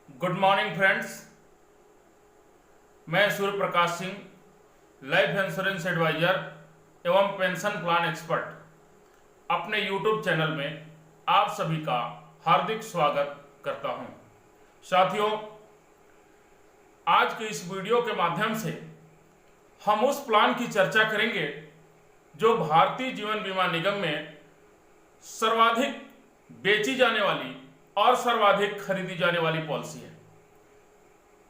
Good morning friends. मैं Surya Prakash Singh, life insurance adviser एवं pension plan expert, अपने यूट्यूब चैनल में आप सभी का हार्दिक स्वागत करता हूं। साथियों, आज के इस वीडियो के माध्यम से हम उस प्लान की चर्चा करेंगे जो भारतीय जीवन बीमा निगम में सर्वाधिक बेची जाने वाली और सर्वाधिक खरीदी जाने वाली पॉलिसी है,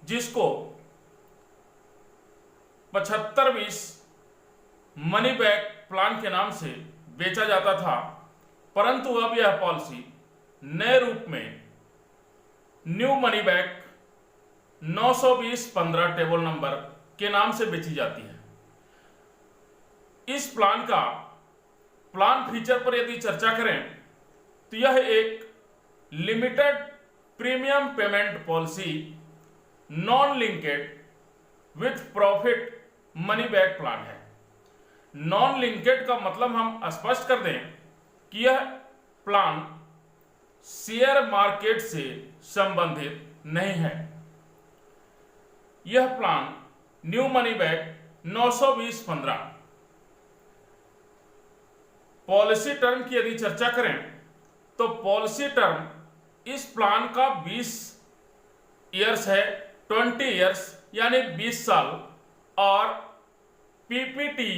जिसको 75-20 मनी बैक प्लान के नाम से बेचा जाता था, परंतु अब यह पॉलिसी नए रूप में new money back 920-15 table number के नाम से बेची जाती है। इस प्लान फीचर पर यदि चर्चा करें तो यह एक limited premium payment policy non linked with profit money back plan है। नॉन लिंकेड का मतलब हम स्पष्ट कर दें कि यह प्लान शेयर मार्केट से संबंधित नहीं है। यह plan new money back 920-15 policy term की यदि चर्चा करें तो पॉलिसी टर्म इस प्लान का 20 ईयर्स है, 20 ईयर्स यानी 20 साल, और पीपीटी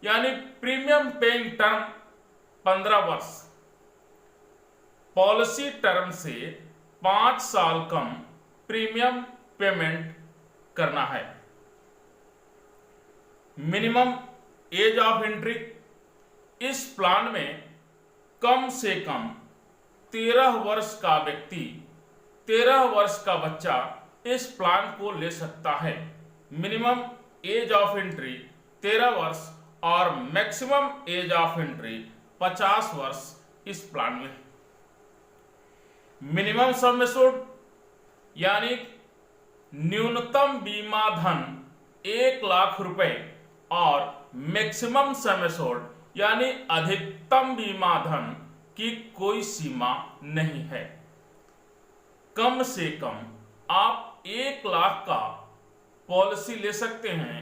यानी प्रीमियम पेइंग टर्म 15 वर्ष। पॉलिसी टर्म से 5 साल कम प्रीमियम पेमेंट करना है। मिनिमम एज ऑफ एंट्री, इस प्लान में कम से कम 13 वर्ष का व्यक्ति, 13 वर्ष का बच्चा इस प्लान को ले सकता है। मिनिमम एज ऑफ एंट्री 13 वर्ष और मैक्सिमम एज ऑफ एंट्री 50 वर्ष इस प्लान में है। मिनिमम सम एश्योर्ड यानी न्यूनतम बीमा धन 1 लाख रुपए और मैक्सिमम सम एश्योर्ड यानी अधिकतम बीमा धन की कोई सीमा नहीं है। कम से कम आप 1 लाख का पॉलिसी ले सकते हैं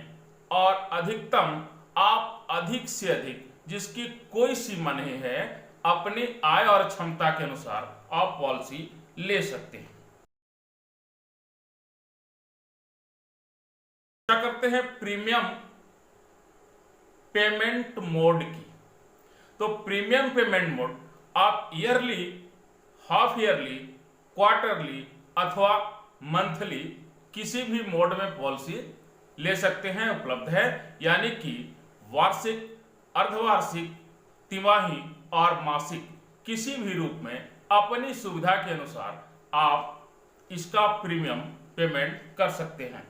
और अधिकतम आप अधिक से अधिक, जिसकी कोई सीमा नहीं है, अपनी आय और क्षमता के अनुसार आप पॉलिसी ले सकते हैं। क्या करते हैं प्रीमियम पेमेंट मोड की। तो प्रीमियम पेमेंट मोड आप ईयरली, हाफ ईयरली, क्वार्टरली अथवा मंथली किसी भी मोड में पॉलिसी ले सकते हैं, उपलब्ध है। यानी कि वार्षिक, अर्धवार्षिक, तिमाही और मासिक किसी भी रूप में अपनी सुविधा के अनुसार आप इसका प्रीमियम पेमेंट कर सकते हैं।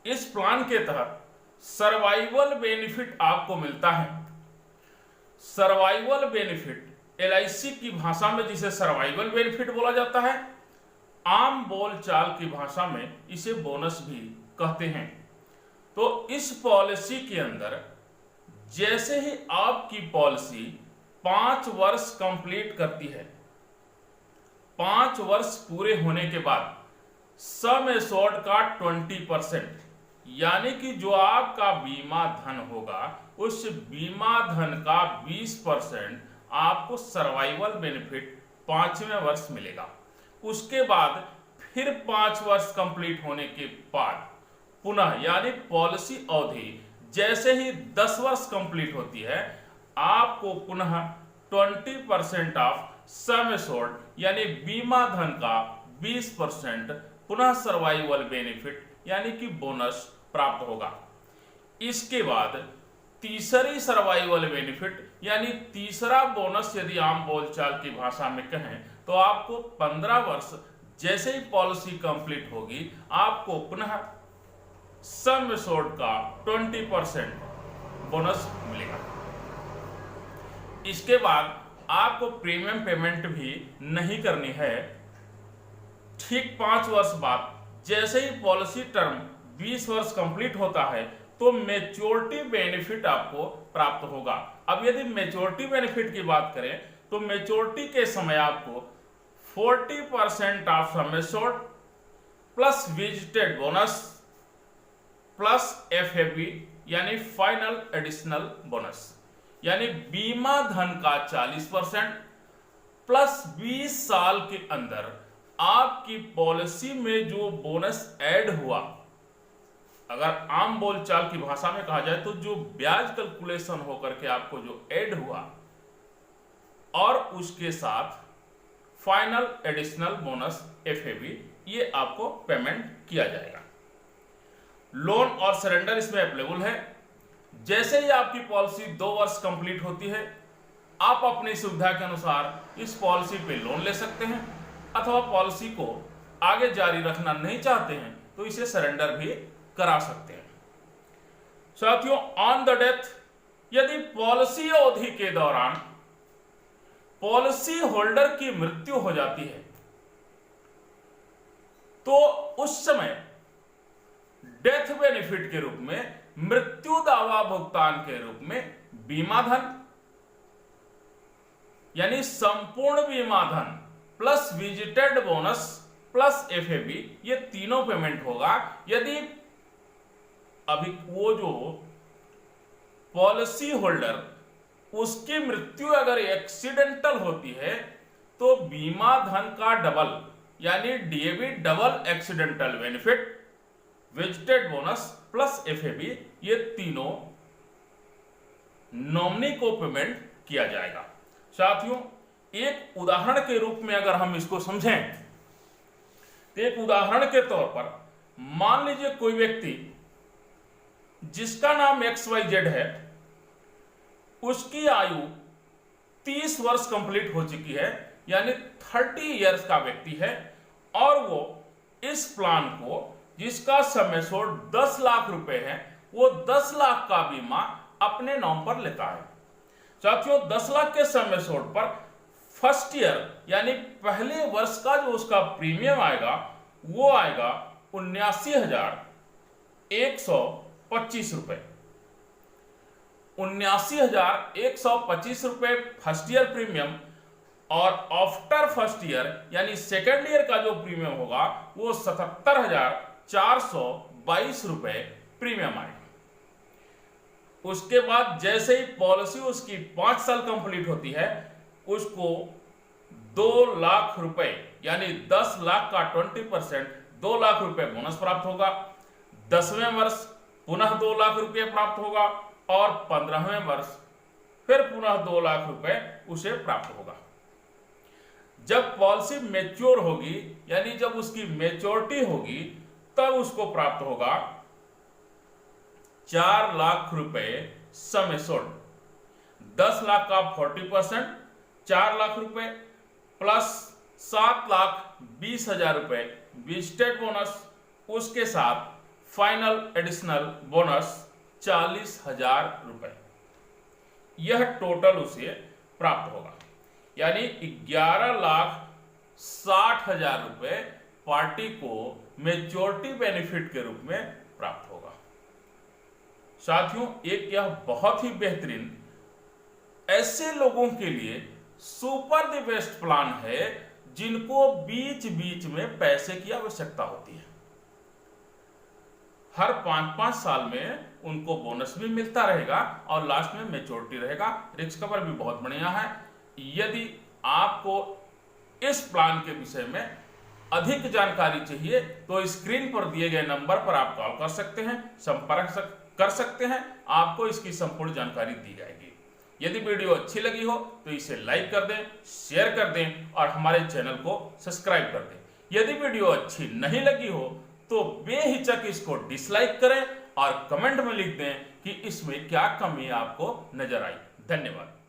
इस प्लान के तहत सर्वाइवल बेनिफिट आपको मिलता है। सर्वाइवल बेनिफिट एलआईसी की भाषा में जिसे सर्वाइवल बेनिफिट बोला जाता है, आम बोलचाल की भाषा में इसे बोनस भी कहते हैं। तो इस पॉलिसी के अंदर जैसे ही आपकी पॉलिसी 5 वर्ष कंप्लीट करती है, 5 वर्ष पूरे होने के बाद सम एश्योर्ड का 20% यानी कि जो आपका बीमा धन होगा उस बीमा धन का 20% आपको सर्वाइवल बेनिफिट 5वें वर्ष मिलेगा। उसके बाद फिर 5 वर्ष कंप्लीट होने के बाद पुनः, यानी पॉलिसी अवधि जैसे ही 10 वर्ष कंप्लीट होती है, आपको पुनः 20% ऑफ सम एश्योर्ड यानी बीमा धन का 20% पुनः सर्वाइवल बेनिफिट यानी कि बोनस प्राप्त होगा। इसके बाद तीसरी सर्वाइवल बेनिफिट यानी तीसरा बोनस, यदि आम बोलचाल की भाषा में कहें तो आपको 15 वर्ष जैसे ही पॉलिसी कंप्लीट होगी, आपको पुनः सम एश्योर्ड का 20% बोनस मिलेगा। इसके बाद आपको प्रीमियम पेमेंट भी नहीं करनी है। ठीक 5 वर्ष बाद जैसे ही पॉलिसी टर्म 20 वर्ष कंप्लीट होता है तो मैच्योरिटी बेनिफिट आपको प्राप्त होगा। अब यदि मैच्योरिटी बेनिफिट की बात करें तो मैच्योरिटी के समय आपको 40% of sum assured plus visited bonus plus FAB यानी फाइनल एडिशनल बोनस, यानी बीमा धन का 40% प्लस 20 साल के अंदर आपकी पॉलिसी में जो बोनस ऐड हुआ, अगर आम बोलचाल की भाषा में कहा जाए तो जो ब्याज कैलकुलेशन होकर के आपको जो ऐड हुआ और उसके साथ फाइनल एडिशनल बोनस FAB, ये आपको पेमेंट किया जाएगा। लोन और सरेंडर इसमें अवेलेबल है। जैसे ही आपकी पॉलिसी 2 वर्ष कंप्लीट होती है, आप अपनी सुविधा के अनुसार इस पॉलिसी पे लोन ले सकते हैं, अथवा पॉलिसी को आगे जारी रखना नहीं चाहते हैं तो इसे सरेंडर भी करा सकते हैं। साथियों, ऑन द डेथ, यदि पॉलिसी अवधि के दौरान पॉलिसी होल्डर की मृत्यु हो जाती है तो उस समय डेथ बेनिफिट के रूप में, मृत्यु दावा भुगतान के रूप में बीमा धन यानी संपूर्ण बीमा धन plus visited bonus plus FAB, ये तीनों पेमेंट होगा। यदि अभी वो जो पॉलिसी होल्डर उसकी मृत्यु अगर एक्सीडेंटल होती है तो बीमा धन का डबल यानी DAB double accidental benefit, visited bonus plus FAB, ये तीनों नॉमिनी को पेमेंट किया जाएगा। साथियों, एक उदाहरण के रूप में अगर हम इसको समझें तो एक उदाहरण के तौर पर मान लीजिए कोई व्यक्ति जिसका नाम XYZ है, उसकी आयु 30 वर्ष कंप्लीट हो चुकी है, यानी 30 इयर्स का व्यक्ति है, और वो इस प्लान को, जिसका सम एश्योर्ड 10 लाख रुपए है, वो 10 लाख का बीमा अपने नाम पर लेता है। साथियों, 10 लाख के सम एश्योर्ड पर फर्स्ट ईयर यानी पहले वर्ष का जो उसका प्रीमियम आएगा वो आएगा 79,125 रुपए। 79,125 रुपए फर्स्ट ईयर प्रीमियम, और आफ्टर फर्स्ट ईयर यानी सेकेंड ईयर का जो प्रीमियम होगा वो 77,422 रुपए प्रीमियम आएगा। उसके बाद जैसे ही पॉलिसी उसकी 5 साल कंप्लीट होती है, उसको 2 लाख रुपए यानी 10 लाख का 20% 2 लाख रुपए बोनस प्राप्त होगा। 10वें वर्ष पुनः 2 लाख रुपए प्राप्त होगा, और 15वें वर्ष फिर पुनः 2 लाख रुपए उसे प्राप्त होगा। जब पॉलिसी मैच्योर होगी यानी जब उसकी मैच्योरिटी होगी, तब उसको प्राप्त होगा 4 लाख रुपए सम एश्योर्ड। 10 लाख का 40% 4 लाख रुपए प्लस 7,20,000 रुपए विजिटेड बोनस, उसके साथ फाइनल एडिशनल बोनस 40,000 रुपए, यह टोटल उसे प्राप्त होगा। यानी 11,60,000 रुपए पार्टी को मैच्योरिटी बेनिफिट के रूप में प्राप्त होगा। साथियों, एक यह बहुत ही बेहतरीन ऐसे लोगों के लिए सुपर द बेस्ट प्लान है जिनको बीच बीच में पैसे की आवश्यकता होती है। हर 5-5 साल में उनको बोनस भी मिलता रहेगा और लास्ट में मैच्योरिटी रहेगा। रिस्क कवर भी बहुत बढ़िया है। यदि आपको इस प्लान के विषय में अधिक जानकारी चाहिए तो स्क्रीन पर दिए गए नंबर पर आप कॉल कर सकते हैं, संपर्क कर सकते हैं, आपको इसकी संपूर्ण जानकारी दी जाएगी। यदि वीडियो अच्छी लगी हो तो इसे लाइक कर दें, शेयर कर दें और हमारे चैनल को सब्सक्राइब कर दें। यदि वीडियो अच्छी नहीं लगी हो तो बेहिचक इसको डिसलाइक करें और कमेंट में लिख दें कि इसमें क्या कमी आपको नजर आई। धन्यवाद।